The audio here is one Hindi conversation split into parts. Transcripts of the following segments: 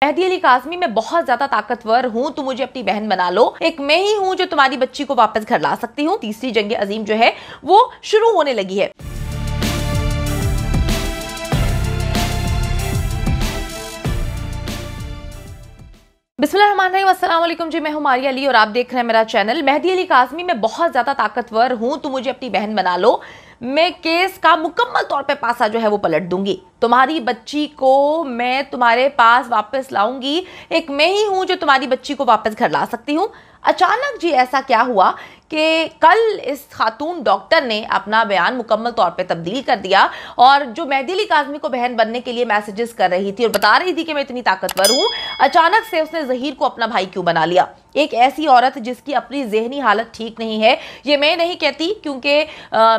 मेहदी अली काज़मी, मैं बहुत ज्यादा ताकतवर हूं, तुम मुझे अपनी बहन बना लो। एक मैं ही हूं जो तुम्हारी बच्ची को वापस घर ला सकती हूं। तीसरी जंग अजीम जो है वो शुरू होने लगी है। बिस्मिल्लाहिर्रहमानिर्रहीम, अस्सलाम वालेकुम जी, मैं हूं मारिया अली और आप देख रहे हैं मेरा चैनल। मेहदी अली काज़मी, मैं बहुत ज्यादा ताकतवर हूं, तुम मुझे अपनी बहन बना लो। मैं केस का मुकम्मल तौर पे पासा जो है वो पलट दूंगी। तुम्हारी बच्ची को मैं तुम्हारे पास वापस लाऊंगी। एक मैं ही हूं जो तुम्हारी बच्ची को वापस घर ला सकती हूँ। अचानक जी ऐसा क्या हुआ कि कल इस खातून डॉक्टर ने अपना बयान मुकम्मल तौर पे तब्दील कर दिया और जो मेहदी अली काज़मी को बहन बनने के लिए मैसेजेस कर रही थी और बता रही थी कि मैं इतनी ताकतवर हूं, अचानक से उसने ज़हीर को अपना भाई क्यों बना लिया। एक ऐसी औरत जिसकी अपनी ज़हनी हालत ठीक नहीं है, ये मैं नहीं कहती, क्योंकि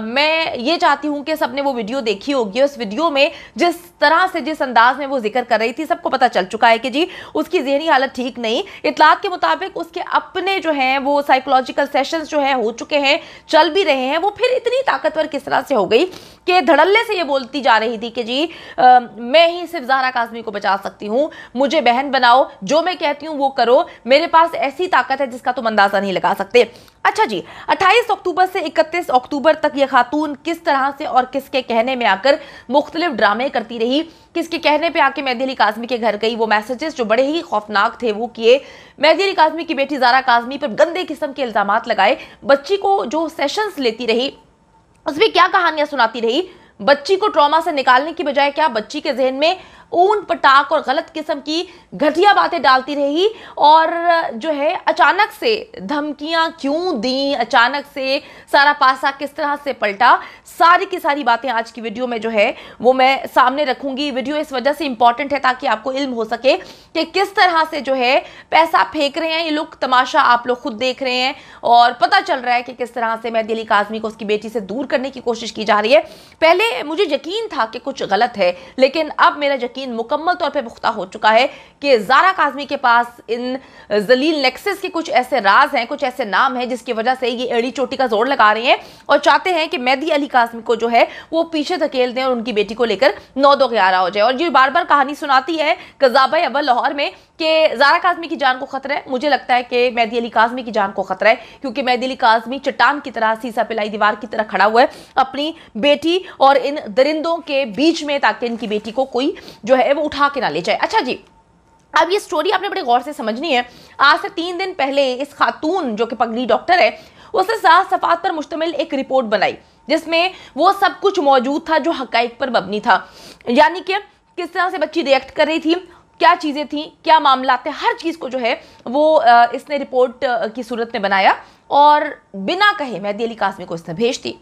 मैं ये चाहती हूँ कि सबने वो वीडियो देखी होगी। उस वीडियो में जिस तरह से, जिस अंदाज में वो जिक्र कर रही थी, सबको पता चल चुका है कि जी उसकी ज़हनी हालत ठीक नहीं। इत्तलात के मुताबिक उसके अपने जो हैं वो साइकोलॉजिकल सेशंस जो है हो चुके हैं, चल भी रहे हैं। वो फिर इतनी ताकतवर किस तरह से हो गई कि धड़ल्ले से ये बोलती जा रही थी कि जी मैं ही सिर्फ ज़हरा काज़मी को बचा सकती हूँ, मुझे बहन बनाओ, जो मैं कहती हूँ वो करो, मेरे पास ऐसी ताकत है जिसका तुम अंदाजा नहीं लगा सकते। अच्छा जी, 28 अक्टूबर से 31 अक्टूबर तक ये खातून किस तरह से और किसके कहने में आकर मुख्तलिफ ड्रामे करती रही, किसके कहने पे आके मेहदी अली काज़मी के घर गई, वो मैसेजेस जो बड़े ही खौफनाक थे वो किए, मेहदी अली काज़मी की बेटी ज़हरा काज़मी पर गंदे किस्म के इल्जामात लगाए, बच्ची को जो सेशंस लेती रही उसमें क्या कहानियां सुनाती रही, बच्ची को ट्रॉमा से निकालने की बजाय क्या बच्ची के जहन में ऊन पटाख और गलत किस्म की घटिया बातें डालती रही। और जो है अचानक से धमकियां क्यों दी, अचानक से सारा पासा किस तरह से पलटा, सारी की सारी बातें आज की वीडियो में जो है वो मैं सामने रखूंगी। वीडियो इस वजह से इंपॉर्टेंट है ताकि आपको इल्म हो सके कि किस तरह से जो है पैसा फेंक रहे हैं ये लोग, तमाशा आप लोग खुद देख रहे हैं और पता चल रहा है कि किस तरह से मेहदी अली काज़मी को उसकी बेटी से दूर करने की कोशिश की जा रही है। पहले मुझे यकीन था कि कुछ गलत है, लेकिन अब मेरा यकीन मुकम्मल तौर पे पुख्ता हो चुका है कि ज़हरा काज़मी के पास इन जलील नेक्सस के कुछ ऐसे राज हैं, कुछ ऐसे नाम हैं जिसकी वजह से ये एड़ी चोटी का जोर लगा रहे हैं और चाहते हैं कि मेहदी अली काज़मी को जो है वो पीछे धकेल दें और उनकी बेटी को लेकर 9-2-11 हो जाए। और ये बार बार कहानी सुनाती है कज़ाबा अव्वल लाहौर में कि ज़हरा काज़मी की जान को खतरा है। मुझे लगता है कि मेहदी अली काज़मी की जान को खतरा है, क्योंकि मेहदी अली काज़मी चट्टान की तरह, सीसा पिलाई दीवार की तरह खड़ा हुआ है अपनी बेटी और इन दरिंदों के बीच में, ताकि इनकी बेटी को कोई जो है वो उठा के ना ले जाए। अच्छा जी, अब ये स्टोरी आपने बड़े गौर से समझनी है। आज से 3 दिन पहले इस खातून जो कि पगड़ी डॉक्टर है, उसने 7 सफ़ात पर मुश्तमिल एक रिपोर्ट बनाई जिसमें वो सब कुछ मौजूद था जो हकाइक पर मबनी था। यानी कि किस तरह से बच्ची रिएक्ट कर रही थी, क्या चीज़ें थी, क्या मामला थे, हर चीज़ को जो है वो इसने रिपोर्ट की सूरत में बनाया और बिना कहे मेहदी अली काज़मी को इसने भेज दी,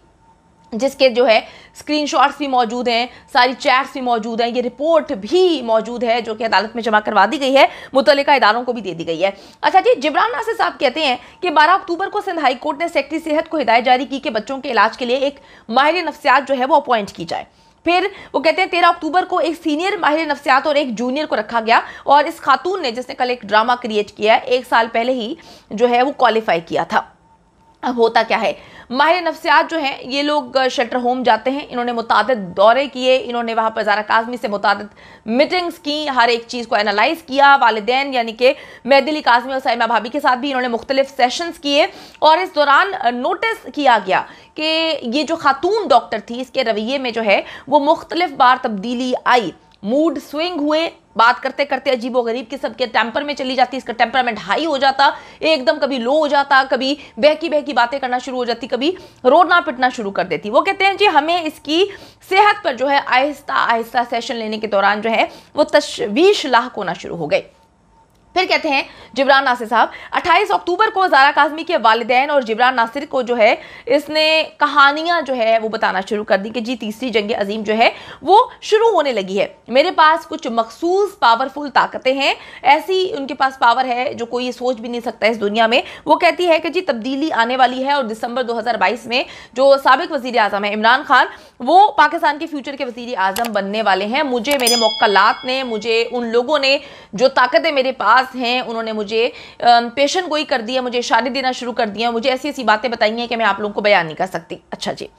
जिसके जो है स्क्रीनशॉट्स भी मौजूद हैं, सारी चैट्स भी मौजूद हैं, ये रिपोर्ट भी मौजूद है जो कि अदालत में जमा करवा दी गई है, मुतल्लिका इदारों को भी दे दी गई है। अच्छा जी, जिब्रान नासिर साहब कहते हैं कि 12 अक्टूबर को सिंध हाई कोर्ट ने सेक्रेटरी सेहत को हिदायत जारी की कि बच्चों के इलाज के लिए एक माहिर नफ्सियात जो है वो अपॉइंट की जाए। फिर वो कहते हैं 13 अक्टूबर को एक सीनियर माहिर नफ्सियात और एक जूनियर को रखा गया और इस खातून ने, जिसने कल एक ड्रामा क्रिएट किया, 1 साल पहले ही जो है वो क्वालिफाई किया था। अब होता क्या है, माहिर नफ्सियात जो हैं ये लोग शेल्टर होम जाते हैं, इन्होंने मुतादिद दौरे किए, इन्होंने वहाँ पर ज़हरा काज़मी से मुतादिद मीटिंग्स की, हर एक चीज़ को एनालाइज किया। वालिदैन यानी कि मेहदी अली काज़मी और साइमा भाभी के साथ भी इन्होंने मुख्तलिफ सेशंस किए और इस दौरान नोटिस किया गया कि ये जो खातून डॉक्टर थी इसके रवैये में जो है वो मुख्तलिफ बार तब्दीली आई, मूड स्विंग हुए, बात करते करते अजीबो गरीब किस्म के टेम्पर में चली जाती, इसका टेम्परामेंट हाई हो जाता, एकदम कभी लो हो जाता, कभी बहकी बहकी बातें करना शुरू हो जाती, कभी रोना पिटना शुरू कर देती। वो कहते हैं जी हमें इसकी सेहत पर जो है आहिस्ता आहिस्ता सेशन लेने के दौरान जो है वो तशवीश लाहक होना शुरू हो गई। फिर कहते हैं जिब्रान नासिर साहब, 28 अक्टूबर को ज़हरा काज़मी के वालिदैन और जिब्रान नासिर को जो है इसने कहानियां जो है वो बताना शुरू कर दी कि जी तीसरी जंग अजीम जो है वो शुरू होने लगी है, मेरे पास कुछ मखसूस पावरफुल ताकतें हैं, ऐसी उनके पास पावर है जो कोई सोच भी नहीं सकता इस दुनिया में। वो कहती है कि जी तब्दीली आने वाली है और दिसंबर 2022 में जो साबिक वज़ीर आज़म है इमरान खान, वो पाकिस्तान के फ्यूचर के वज़ीर आज़म बनने वाले हैं। मुझे मेरे मुक्कलात ने, मुझे उन लोगों ने जो ताकतें मेरे पास हैं उन्होंने मुझे पेशन गोई कर दिया, मुझे इशारे देना शुरू कर दिया, मुझे ऐसी ऐसी बातें बताई हैं कि मैं आप लोगों को बयान नहीं कर सकती। अच्छा जी,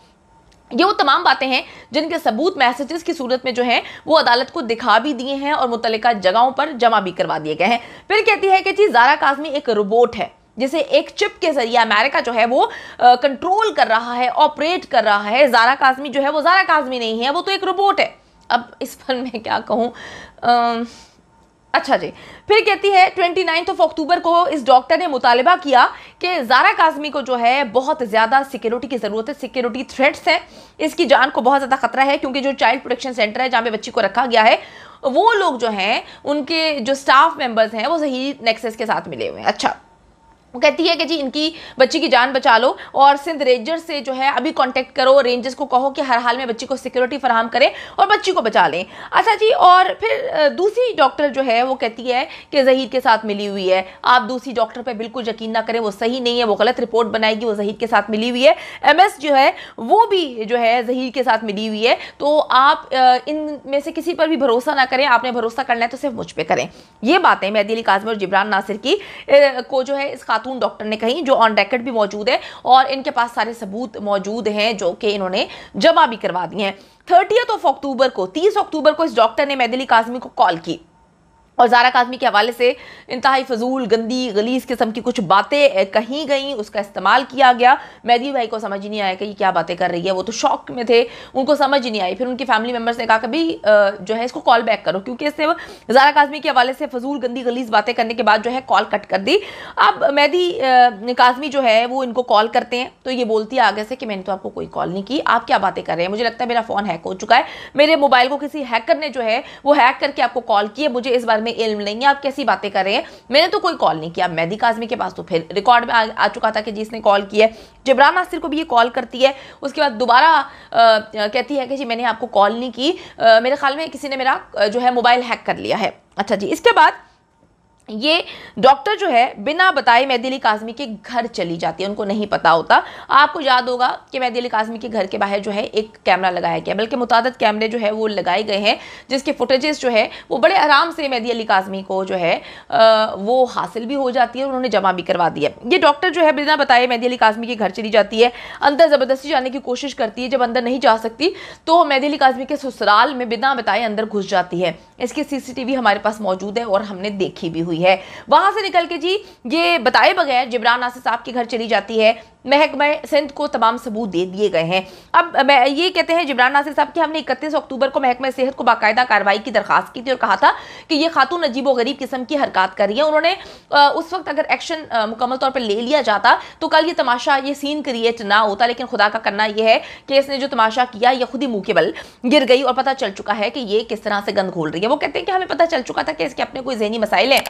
ये वो तमाम बातें हैं जिनके सबूत मैसेजेस की सूरत में जो है वो अदालत को दिखा भी दिए हैं और मुतल्लिका जगहों पर जमा भी करवा दिए गए हैं। फिर कहती है कि जी ज़ारा काज़मी एक रोबोट है जिसे एक चिप के जरिए अमेरिका जो है वो कंट्रोल कर रहा है, ऑपरेट कर रहा है। ज़ारा काज़मी जो है वो ज़ारा काज़मी नहीं है, वो तो एक रोबोट है। अब इस पर मैं क्या कहूँ। अच्छा जी, फिर कहती है 29 अक्टूबर को इस डॉक्टर ने मुतालबा किया कि ज़ारा काज़मी को जो है बहुत ज़्यादा सिक्योरिटी की ज़रूरत है, सिक्योरिटी थ्रेट्स हैं, इसकी जान को बहुत ज़्यादा खतरा है, क्योंकि जो चाइल्ड प्रोटेक्शन सेंटर है जहाँ पे बच्ची को रखा गया है वो लोग जो हैं उनके जो स्टाफ मेंबर्स हैं वो ज़हीर नेक्सस के साथ मिले हुए हैं। अच्छा, वो कहती है कि जी इनकी बच्ची की जान बचा लो और सिंध रेंजर से जो है अभी कांटेक्ट करो, रेंजर्स को कहो कि हर हाल में बच्ची को सिक्योरिटी फराहम करें और बच्ची को बचा लें। अच्छा जी, और फिर दूसरी डॉक्टर जो है वो कहती है कि ज़हीर के साथ मिली हुई है। आप दूसरी डॉक्टर पर बिल्कुल यकीन ना करें, वो सही नहीं है, वो गलत रिपोर्ट बनाएगी, वो ज़हीर के साथ मिली हुई है। MS जो है वो भी जो है ज़हीर के साथ मिली हुई है। तो आप इनमें से किसी पर भी भरोसा ना करें, आपने भरोसा करना है तो सिर्फ मुझ पर करें। ये बातें मेहदी अली काज़मी और जिब्रान नासिर की को जो है इस खातून डॉक्टर ने कही, जो ऑन रिकॉर्ड भी मौजूद है और इनके पास सारे सबूत मौजूद हैं जो कि इन्होंने जमा भी करवा दिए हैं। 30 अक्टूबर को 30 अक्टूबर को इस डॉक्टर ने मेहदी अली काज़मी को कॉल की और ज़ारा काज़मी के हवाले से इंतहाई फजूल, गंदी, गलीज किस्म की कुछ बातें कही गई, उसका इस्तेमाल किया गया। मेहदी भाई को समझ ही नहीं आया कि ये क्या बातें कर रही है, वो तो शॉक में थे, उनको समझ ही नहीं आई। फिर उनकी फैमिली मेम्बर्स ने कहा कि भाई जो है इसको कॉल बैक करो, क्योंकि इसने ज़ारा काज़मी के हवाले से फजूल, गंदी, गलीज बातें करने के बाद जो है कॉल कट कर दी। अब मेहदी काज़मी जो है वो इनको कॉल करते हैं तो ये बोलती है आगे से कि मैंने तो आपको कोई कॉल नहीं की, आप क्या बातें कर रहे हैं, मुझे लगता है मेरा फ़ोन हैक हो चुका है, मेरे मोबाइल को किसी हैकर ने जो है वो हैक करके आपको कॉल की है, मुझे इस बारे में इल्म नहीं है, आप कैसी बातें कर रहे हैं, मैंने तो कोई कॉल नहीं किया। मेहदी काज़मी के पास तो फिर रिकॉर्ड में आ चुका था कि जिसने कॉल किया है। जिब्रान नासिर को भी ये कॉल करती है, उसके बाद दोबारा कहती है कि जी मैंने आपको कॉल नहीं की, मेरे ख्याल में किसी ने मेरा जो है मोबाइल हैक कर लिया है। अच्छा जी, इसके बाद ये डॉक्टर जो है बिना बताए मेहदी अली काज़मी के घर चली जाती है, उनको नहीं पता होता। आपको याद होगा कि मेहदी अली काज़मी के घर के बाहर जो है एक कैमरा लगाया गया, बल्कि मुतादिद कैमरे जो है वो लगाए गए हैं जिसके फुटेजेस जो है वो बड़े आराम से मेहदी अली काज़मी को जो है वो हासिल भी हो जाती है, उन्होंने जमा भी करवा दिया। ये डॉक्टर जो है बिना बताए मेहदी अली काज़मी के घर चली जाती है, अंदर ज़बरदस्ती जाने की कोशिश करती है, जब अंदर नहीं जा सकती तो मेहदी अली काज़मी के ससुराल में बिना बताए अंदर घुस जाती है। इसकी CCTV हमारे पास मौजूद है और हमने देखी भी हुई है। वहां से निकल के जी ये बताए बगैर जिब्रान नासिर साहब के घर चली जाती है। महकमा सिंध को तमाम सबूत दे दिए गए हैं। अब ये कहते हैं जिब्रान नासिर साहब कि हमने 31 अक्टूबर को महकमा सेहत को बाकायदा कार्रवाई की दरखास्त की थी और कहा था कि ये खातून अजीब व गरीब किस्म की हरकत कर रही है। उन्होंने उस वक्त अगर एक्शन मुकम्मल तौर पर ले लिया जाता तो कल ये तमाशा, ये सीन क्रिएट ना होता, लेकिन खुदा का करना यह है कि इसने जो तमाशा किया ये खुद ही मुंह के बल गिर गई और पता चल चुका है कि ये किस तरह से गंद घोल रही है। वो कहते हैं कि हमें पता चल चुका था कि इसके अपने कोई ज़हनी मसाइल हैं,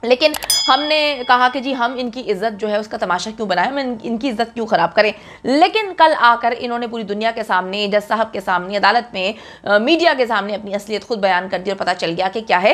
लेकिन हमने कहा कि जी हम इनकी इज्जत जो है उसका तमाशा क्यों बनाएं, हम इनकी इज्जत क्यों ख़राब करें। लेकिन कल आकर इन्होंने पूरी दुनिया के सामने, जज साहब के सामने, अदालत में, मीडिया के सामने अपनी असलियत खुद बयान कर दी और पता चल गया कि क्या है